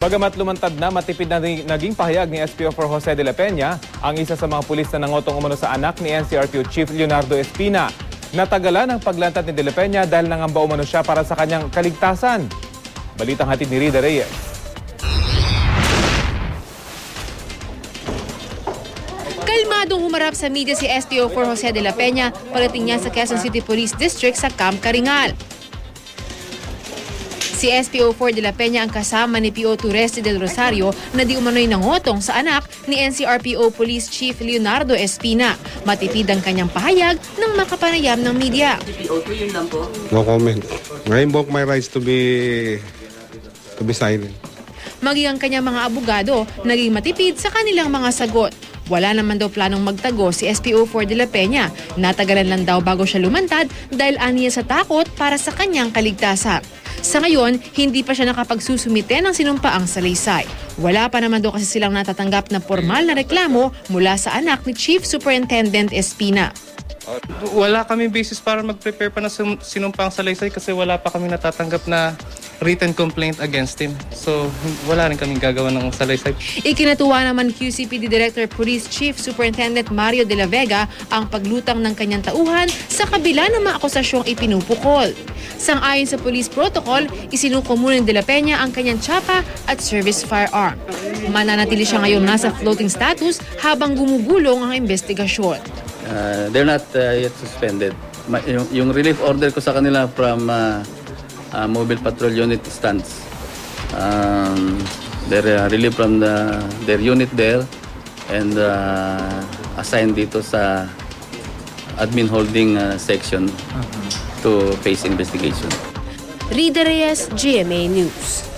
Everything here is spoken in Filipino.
Bagamat lumantad na, matipid na naging pahayag ni SPO4 Jose de la Peña, ang isa sa mga pulis na nangotong umano sa anak ni NCRPO Chief Leonardo Espina. Natagalan ang paglantad ni de la Peña dahil nangamba umano siya para sa kanyang kaligtasan. Balitang hatid ni Rida Reyes. Kalmadong humarap sa media si SPO4 Jose de la Peña pagdating niya sa Quezon City Police District sa Camp Karingal. Si SPO4 de la Peña ang kasama ni PO Tureste del Rosario na di umano'y nangotong sa anak ni NCRPO Police Chief Leonardo Espina. Matipid ang kanyang pahayag ng makapanayam ng media. No comment. I invoke my rights to be silent. Maging ang kanyang mga abogado naging matipid sa kanilang mga sagot. Wala naman daw planong magtago si SPO4 de la Peña. Natagalan lang daw bago siya lumantad dahil aniya sa takot para sa kanyang kaligtasan. Sa ngayon, hindi pa siya nakapagsusumite ng sinumpaang salaysay. Wala pa naman daw kasi silang natatanggap na formal na reklamo mula sa anak ni Chief Superintendent Espina. Wala kami basis para mag-prepare pa ng sinumpaang salaysay kasi wala pa kami natatanggap na written complaint against him. So, wala rin kaming gagawa ng salaysay. Ikinatuwa naman QCPD Director Police Chief Superintendent Mario de la Vega ang paglutang ng kanyang tauhan sa kabila ng mga akusasyong ipinupukol. Sang-ayon sa police protocol, isinuko muna ni de la Peña ang kanyang tsapa at service firearm. Mananatili siya ngayon nasa floating status habang gumugulong ang investigasyon. They're not yet suspended. Yung relief order ko sa kanila from Mobile Patrol Unit stands. They're relieved from their unit there and assigned dito sa admin holding section to face investigation. Rida Reyes, GMA News.